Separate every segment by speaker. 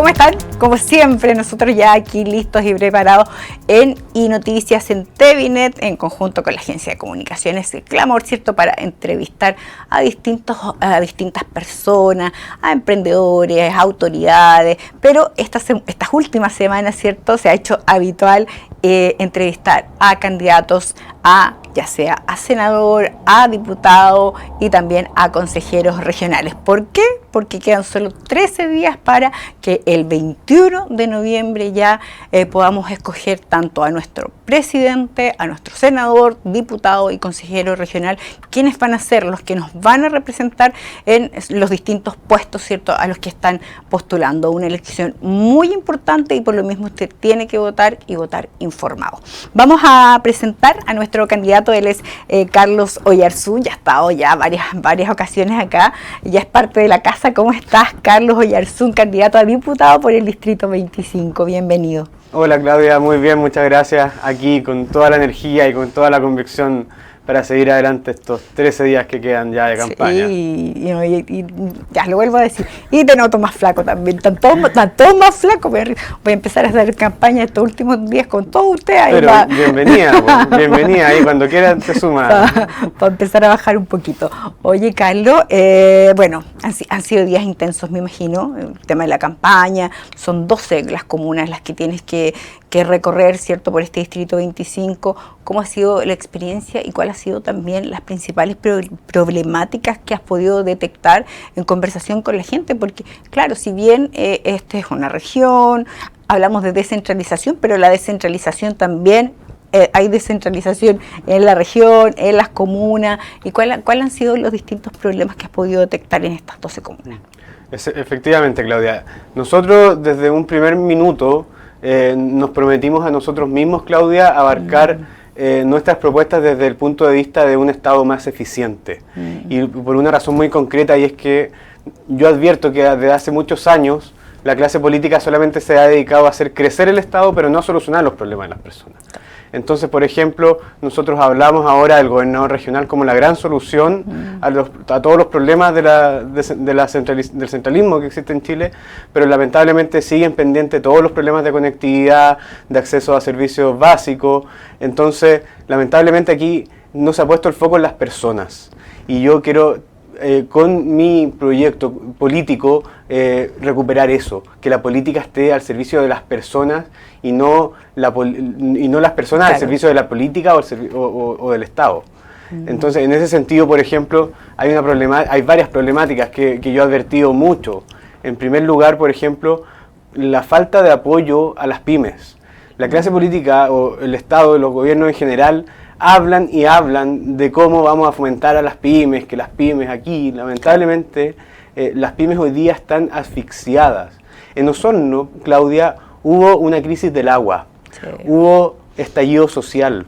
Speaker 1: ¿cómo están? Como siempre, nosotros ya aquí listos y preparados en iNoticias en TVNet, en conjunto con la Agencia de Comunicaciones El Clamor, ¿cierto? Para entrevistar a distintas personas, a emprendedores, a autoridades, pero estas últimas semanas, ¿cierto? Se ha hecho habitual entrevistar a candidatos ya sea a senador, a diputado y también a consejeros regionales. ¿Por qué? Porque quedan solo 13 días para que el 21 de noviembre ya podamos escoger tanto a nuestro presidente, a nuestro senador, diputado y consejero regional, quienes van a ser los que nos van a representar en los distintos puestos, ¿cierto?, a los que están postulando. Una elección muy importante y por lo mismo usted tiene que votar y votar informado. Vamos a presentar a nuestro candidato. Él es Carlos Oyarzún, ya ha estado ya varias ocasiones acá, ya es parte de la casa. ¿Cómo estás, Carlos Oyarzún, candidato a diputado por el Distrito 25? Bienvenido.
Speaker 2: Hola Claudia, muy bien, muchas gracias. Aquí con toda la energía y con toda la convicción para seguir adelante estos 13 días que quedan ya de campaña.
Speaker 1: Sí, y ya lo vuelvo a decir. Y te noto más flaco también, están todos más flacos. Voy a empezar a hacer campaña estos últimos días con todos ustedes.
Speaker 2: Pero bienvenida, ahí cuando quieran te sumas.
Speaker 1: Para empezar a bajar un poquito. Oye, Carlos, bueno, han sido días intensos, me imagino, el tema de la campaña. Son 12 las comunas las que tienes que recorrer, ¿cierto?, por este Distrito 25. ¿Cómo ha sido la experiencia y cuáles han sido también las principales problemáticas que has podido detectar en conversación con la gente? Porque, claro, si bien esta es una región, hablamos de descentralización, pero la descentralización también, hay descentralización en la región, en las comunas. ¿Y cuáles han sido los distintos problemas que has podido detectar en estas 12 comunas?
Speaker 2: Efectivamente, Claudia. Nosotros desde un primer minuto nos prometimos a nosotros mismos, Claudia, abarcar nuestras propuestas desde el punto de vista de un Estado más eficiente. Y por una razón muy concreta, y es que yo advierto que desde hace muchos años la clase política solamente se ha dedicado a hacer crecer el Estado, pero no a solucionar los problemas de las personas. Entonces, por ejemplo, nosotros hablamos ahora del gobernador regional como la gran solución a todos los problemas del centralismo que existe en Chile, pero lamentablemente siguen pendientes todos los problemas de conectividad, de acceso a servicios básicos. Entonces, lamentablemente aquí no se ha puesto el foco en las personas. Y yo quiero, con mi proyecto político, recuperar eso, que la política esté al servicio de las personas y no las personas, claro, al servicio de la política o del Estado. Entonces, en ese sentido, por ejemplo, hay varias problemáticas que yo he advertido mucho. En primer lugar, por ejemplo, la falta de apoyo a las pymes. La clase política o el Estado, los gobiernos en general, hablan y hablan de cómo vamos a fomentar a las pymes, que las pymes aquí, lamentablemente, las pymes hoy día están asfixiadas. En Osorno, Claudia, hubo una crisis del agua, sí, hubo estallido social,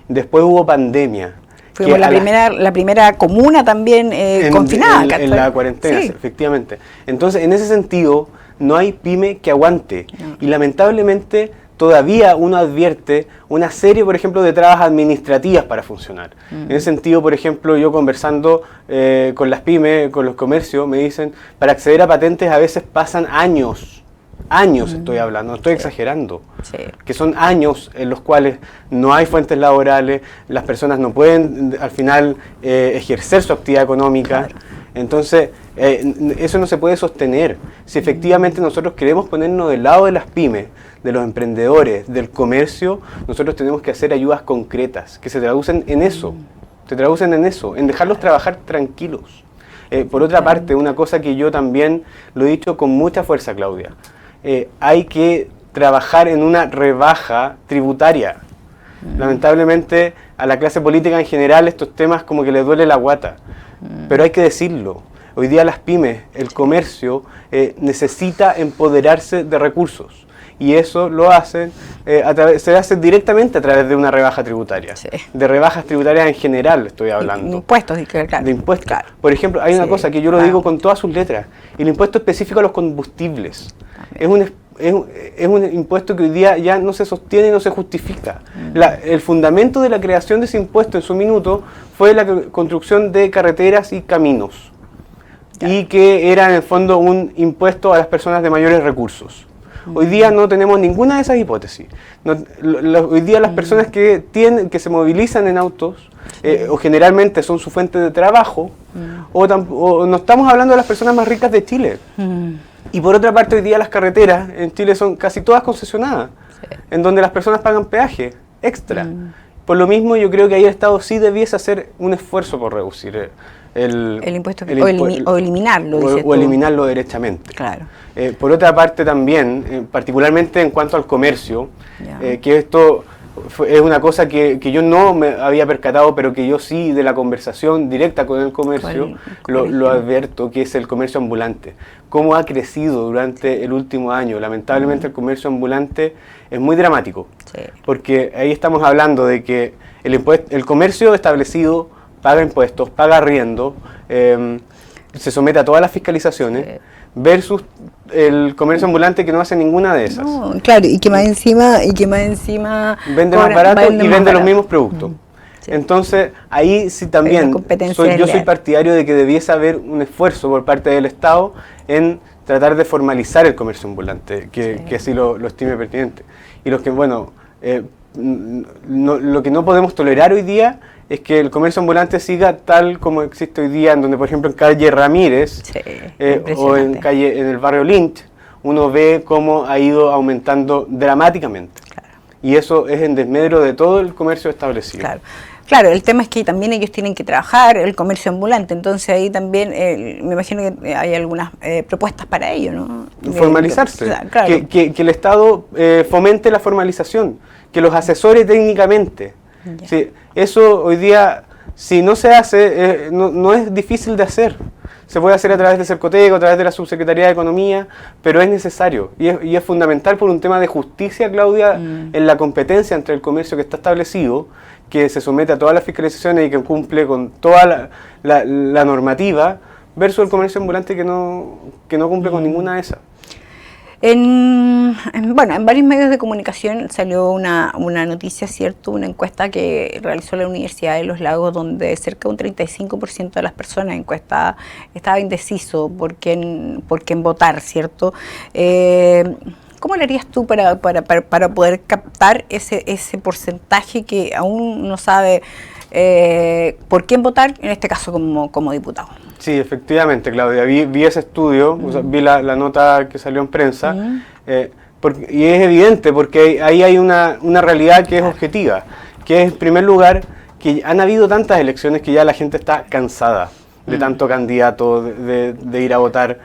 Speaker 2: después hubo pandemia.
Speaker 1: Fuimos la primera comuna también confinada.
Speaker 2: En la cuarentena, sí, efectivamente. Entonces, en ese sentido, no hay pyme que aguante. No. Y lamentablemente, todavía uno advierte una serie, por ejemplo, de trabas administrativas para funcionar. En ese sentido, por ejemplo, yo conversando con las pymes, con los comercios, me dicen, para acceder a patentes a veces pasan años estoy hablando, no estoy exagerando, sí, que son años en los cuales no hay fuentes laborales, las personas no pueden al final ejercer su actividad económica. Claro. Entonces, eso no se puede sostener. Si efectivamente nosotros queremos ponernos del lado de las pymes, de los emprendedores, del comercio, nosotros tenemos que hacer ayudas concretas, que se traducen en eso, en dejarlos trabajar tranquilos. Por otra parte, una cosa que yo también lo he dicho con mucha fuerza, Claudia, hay que trabajar en una rebaja tributaria. Lamentablemente, a la clase política en general estos temas como que les duele la guata, pero hay que decirlo. Hoy día las pymes, el comercio, necesita empoderarse de recursos. Y eso lo hacen, se hace directamente a través de una rebaja tributaria. Sí. De rebajas tributarias en general estoy hablando.
Speaker 1: Impuestos, claro.
Speaker 2: De impuestos.
Speaker 1: Claro.
Speaker 2: Por ejemplo, hay una cosa que yo lo digo con todas sus letras. El impuesto específico a los combustibles. Es un impuesto que hoy día ya no se sostiene y no se justifica. El fundamento de la creación de ese impuesto en su minuto fue la construcción de carreteras y caminos. y que era en el fondo un impuesto a las personas de mayores recursos. Hoy día no tenemos ninguna de esas hipótesis. Hoy día las personas que se movilizan en autos, o generalmente son su fuente de trabajo, o no estamos hablando de las personas más ricas de Chile. Y por otra parte, hoy día las carreteras en Chile son casi todas concesionadas, en donde las personas pagan peaje extra. Por lo mismo, yo creo que ahí el Estado sí debiese hacer un esfuerzo por reducir el impuesto,
Speaker 1: o eliminarlo.
Speaker 2: O eliminarlo derechamente.
Speaker 1: Claro.
Speaker 2: Por otra parte también, particularmente en cuanto al comercio, que esto es una cosa que yo no me había percatado, pero que yo sí, de la conversación directa con el comercio, lo advierto, que es el comercio ambulante. Cómo ha crecido durante el último año. Lamentablemente el comercio ambulante es muy dramático, porque ahí estamos hablando de que el comercio establecido paga impuestos, paga arriendo, se somete a todas las fiscalizaciones, versus el comercio ambulante que no hace ninguna de esas.
Speaker 1: No, claro, y que más encima
Speaker 2: vende más barato y vende los mismos productos. Entonces, ahí sí también yo soy partidario de que debiese haber un esfuerzo por parte del Estado en tratar de formalizar el comercio ambulante, que así lo estime pertinente. Y lo que no podemos tolerar hoy día es que el comercio ambulante siga tal como existe hoy día, en donde, por ejemplo, en calle Ramírez o en el barrio Lynch, uno ve cómo ha ido aumentando dramáticamente. Y eso es en desmedro de todo el comercio establecido.
Speaker 1: Claro, el tema es que también ellos tienen que trabajar el comercio ambulante, entonces ahí también me imagino que hay algunas propuestas para ello, ¿no?
Speaker 2: Formalizarse, que el Estado fomente la formalización, que los asesore técnicamente. Sí, eso hoy día, si no se hace, no es difícil de hacer. Se puede hacer a través de Cercoteco, a través de la Subsecretaría de Economía, pero es necesario y es fundamental por un tema de justicia, Claudia, en la competencia entre el comercio que está establecido, que se somete a todas las fiscalizaciones y que cumple con toda la normativa, versus el comercio ambulante que no cumple con ninguna de esas.
Speaker 1: En varios medios de comunicación salió una noticia, ¿cierto? Una encuesta que realizó la Universidad de Los Lagos, donde cerca de un 35% de las personas encuestadas estaba indeciso por quién votar, ¿cierto? ¿Cómo lo harías tú para poder captar ese porcentaje que aún no sabe por quién votar, en este caso como diputado?
Speaker 2: Sí, efectivamente, Claudia, vi ese estudio, o sea, vi la nota que salió en prensa, y es evidente porque ahí hay una realidad que es objetiva, que es, en primer lugar, que han habido tantas elecciones que ya la gente está cansada de tanto candidato, de ir a votar,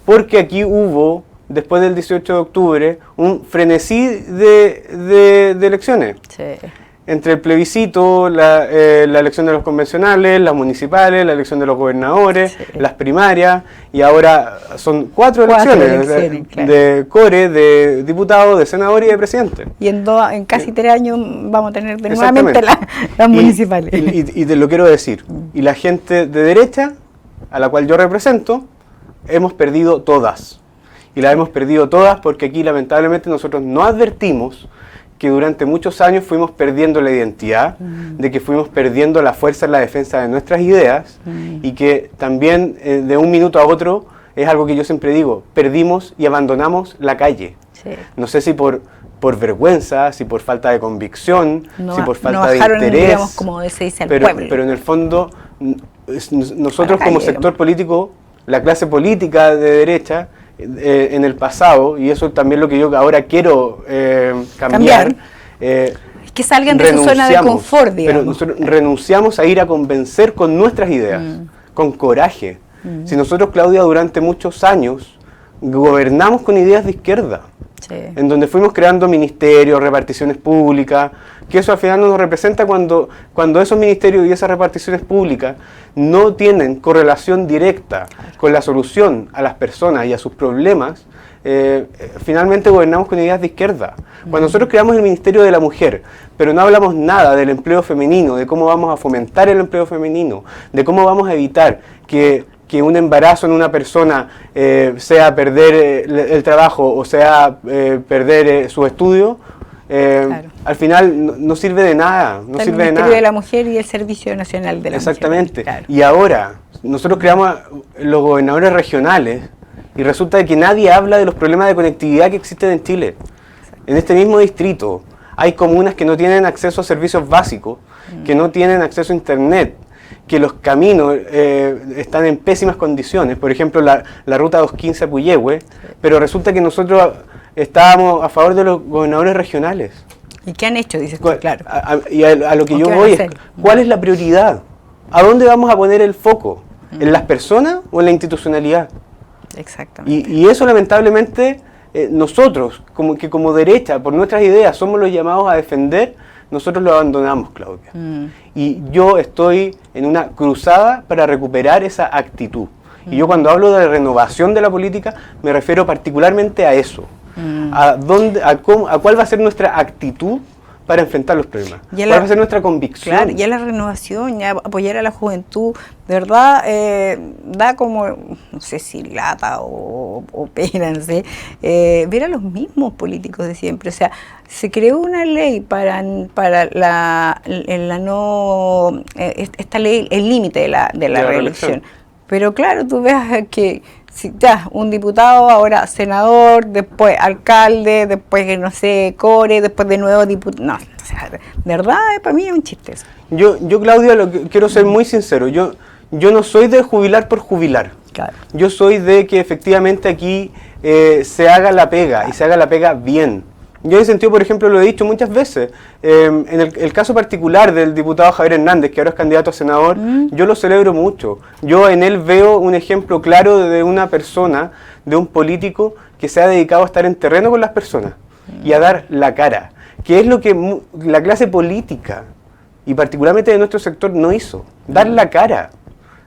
Speaker 2: porque aquí hubo, después del 18 de octubre, un frenesí de elecciones.
Speaker 1: Sí.
Speaker 2: Entre el plebiscito, la elección de los convencionales, las municipales, la elección de los gobernadores, las primarias, y ahora son cuatro elecciones de core, de diputados, de senadores y de presidente.
Speaker 1: Y en casi 3 años vamos a tener nuevamente las municipales.
Speaker 2: Y te lo quiero decir, y la gente de derecha, a la cual yo represento, hemos perdido todas. Y las hemos perdido todas porque aquí lamentablemente nosotros no advertimos que durante muchos años fuimos perdiendo la identidad, de que fuimos perdiendo la fuerza en la defensa de nuestras ideas, y que también de un minuto a otro, es algo que yo siempre digo, perdimos y abandonamos la calle. Sí. No sé si por vergüenza, si por falta de convicción, si por falta de interés,
Speaker 1: digamos, como se dice al pueblo.
Speaker 2: Pero en el fondo, nosotros como sector político, la clase política de derecha, en el pasado, y eso también lo que yo ahora quiero cambiar,
Speaker 1: que salgan de su zona de confort, digamos.
Speaker 2: Pero nosotros renunciamos a ir a convencer con nuestras ideas, con coraje. Si nosotros, Claudia, durante muchos años gobernamos con ideas de izquierda, en donde fuimos creando ministerios, reparticiones públicas, que eso al final no nos representa cuando esos ministerios y esas reparticiones públicas no tienen correlación directa con la solución a las personas y a sus problemas. Finalmente gobernamos con ideas de izquierda. Cuando nosotros creamos el Ministerio de la Mujer, pero no hablamos nada del empleo femenino, de cómo vamos a fomentar el empleo femenino, de cómo vamos a evitar que un embarazo en una persona sea perder el trabajo o sea perder sus estudios,
Speaker 1: Claro.
Speaker 2: Al final no sirve de nada. No
Speaker 1: Está el
Speaker 2: sirve de
Speaker 1: Ministerio
Speaker 2: nada.
Speaker 1: de la Mujer y el Servicio Nacional de la
Speaker 2: Exactamente.
Speaker 1: Mujer. Claro.
Speaker 2: Y ahora, nosotros creamos los gobernadores regionales y resulta de que nadie habla de los problemas de conectividad que existen en Chile. En este mismo distrito hay comunas que no tienen acceso a servicios básicos, que no tienen acceso a internet, que los caminos están en pésimas condiciones. Por ejemplo, la ruta 215 a Puyehue, pero resulta que nosotros estábamos a favor de los gobernadores regionales.
Speaker 1: ¿Y qué han hecho? Dices tú, claro.
Speaker 2: Y a lo que yo voy es, ¿cuál es la prioridad? ¿A dónde vamos a poner el foco? ¿En las personas o en la institucionalidad?
Speaker 1: Exactamente.
Speaker 2: Y eso lamentablemente nosotros, como derecha, por nuestras ideas, somos los llamados a defender, nosotros lo abandonamos, Claudia. Y yo estoy en una cruzada para recuperar esa actitud. Y yo cuando hablo de renovación de la política, me refiero particularmente a eso. ¿A cuál va a ser nuestra actitud para enfrentar los problemas? ¿Cuál va a ser nuestra convicción?
Speaker 1: Claro, ya la renovación, ya apoyar a la juventud, de verdad, da como, no sé si lata o pena, no sé, ver a los mismos políticos de siempre. O sea, se creó una ley para esta ley, el límite de la reelección. Pero claro, tú ves que ya un diputado, ahora senador, después alcalde, después, no sé, core, después de nuevo diputado. No, o sea, de verdad, para mí es un chiste eso.
Speaker 2: Yo Claudia, quiero ser muy sincero. Yo no soy de jubilar por jubilar.
Speaker 1: Claro.
Speaker 2: Yo soy de que efectivamente aquí se haga la pega y se haga la pega bien. Yo en ese sentido, por ejemplo, lo he dicho muchas veces. En el caso particular del diputado Javier Hernández, que ahora es candidato a senador, yo lo celebro mucho. Yo en él veo un ejemplo claro de una persona, de un político que se ha dedicado a estar en terreno con las personas y a dar la cara, que es lo que la clase política, y particularmente de nuestro sector, no hizo. Dar la cara.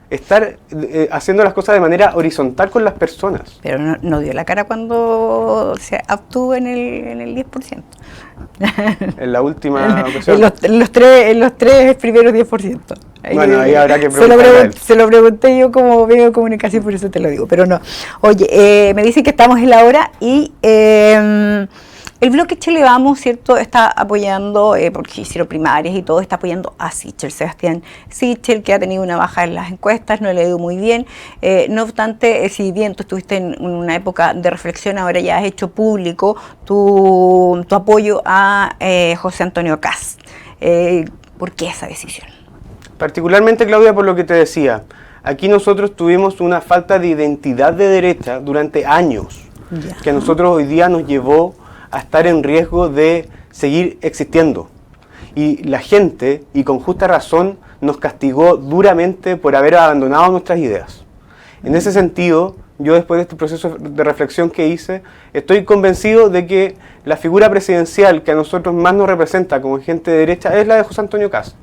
Speaker 2: Estar haciendo las cosas de manera horizontal con las personas.
Speaker 1: Pero no dio la cara cuando se obtuvo en el 10%.
Speaker 2: En la última ocasión.
Speaker 1: En los tres primeros 10%.
Speaker 2: Bueno, ahí habrá que preguntarle.
Speaker 1: Se lo pregunté yo como medio de comunicación, por eso te lo digo. Pero no. Oye, me dicen que estamos en la hora y... el bloque Chile Vamos, ¿cierto?, está apoyando, porque hicieron primarias y todo, está apoyando a Sichel, Sebastián Sichel, que ha tenido una baja en las encuestas, no le ha ido muy bien. No obstante, si bien tú estuviste en una época de reflexión, ahora ya has hecho público tu apoyo a José Antonio Kast. ¿Por qué esa decisión?
Speaker 2: Particularmente, Claudia, por lo que te decía, aquí nosotros tuvimos una falta de identidad de derecha durante años, que a nosotros hoy día nos llevó a estar en riesgo de seguir existiendo. Y la gente, y con justa razón, nos castigó duramente por haber abandonado nuestras ideas. En ese sentido, yo después de este proceso de reflexión que hice, estoy convencido de que la figura presidencial que a nosotros más nos representa como gente de derecha es la de José Antonio Kast.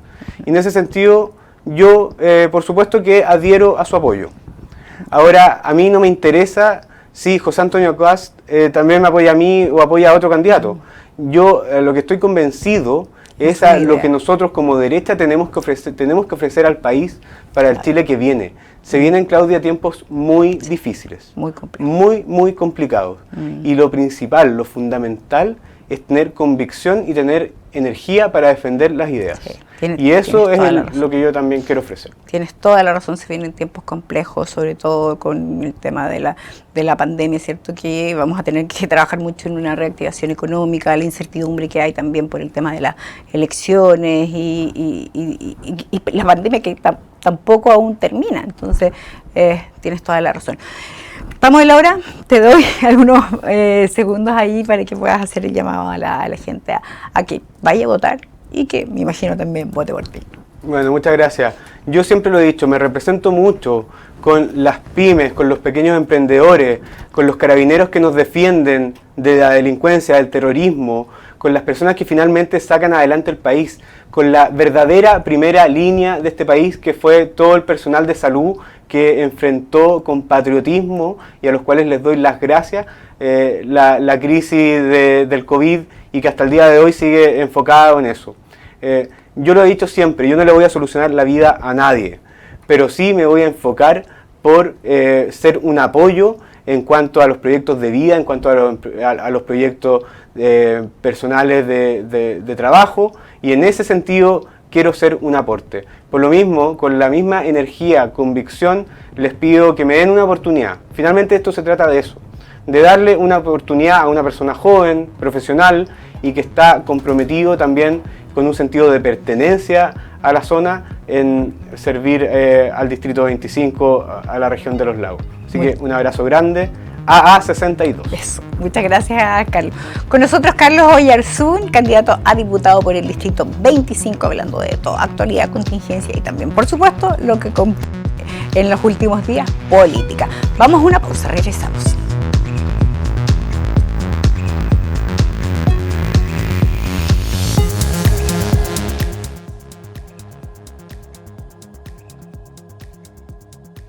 Speaker 2: Y en ese sentido, yo, por supuesto que adhiero a su apoyo. Ahora, a mí no me interesa si José Antonio Kast también me apoya a mí o apoya a otro candidato. Yo lo que estoy convencido es a lo que nosotros como derecha tenemos que ofrecer al país para el Chile que viene. Se vienen, Claudia, tiempos muy difíciles, muy complicados. Muy complicados. Y lo principal, lo fundamental, es tener convicción y tener energía para defender las ideas. Sí. Y eso es lo que yo también quiero ofrecer.
Speaker 1: Tienes toda la razón, se vienen tiempos complejos, sobre todo con el tema de la pandemia, ¿cierto? Que vamos a tener que trabajar mucho en una reactivación económica, la incertidumbre que hay también por el tema de las elecciones y la pandemia que tampoco aún termina. Entonces, tienes toda la razón. Estamos en la hora, te doy algunos segundos ahí para que puedas hacer el llamado a la gente a que vaya a votar y que me imagino también vote por ti.
Speaker 2: Bueno, muchas gracias. Yo siempre lo he dicho, me represento mucho con las pymes, con los pequeños emprendedores, con los carabineros que nos defienden de la delincuencia, del terrorismo, con las personas que finalmente sacan adelante el país, con la verdadera primera línea de este país que fue todo el personal de salud que enfrentó con patriotismo y a los cuales les doy las gracias la crisis del COVID y que hasta el día de hoy sigue enfocado en eso. Yo lo he dicho siempre, yo no le voy a solucionar la vida a nadie, pero sí me voy a enfocar por ser un apoyo en cuanto a los proyectos de vida, en cuanto a los proyectos personales de trabajo, y en ese sentido quiero ser un aporte. Por lo mismo, con la misma energía, convicción, les pido que me den una oportunidad. Finalmente esto se trata de eso, de darle una oportunidad a una persona joven, profesional, y que está comprometido también con un sentido de pertenencia a la zona en servir al Distrito 25, a la región de los lagos. Así que un abrazo grande. AA62.
Speaker 1: Eso. Muchas gracias, Carlos. Con nosotros Carlos Oyarzún, candidato a diputado por el Distrito 25, hablando de todo, actualidad, contingencia y también, por supuesto, lo que en los últimos días, política. Vamos a una pausa, regresamos.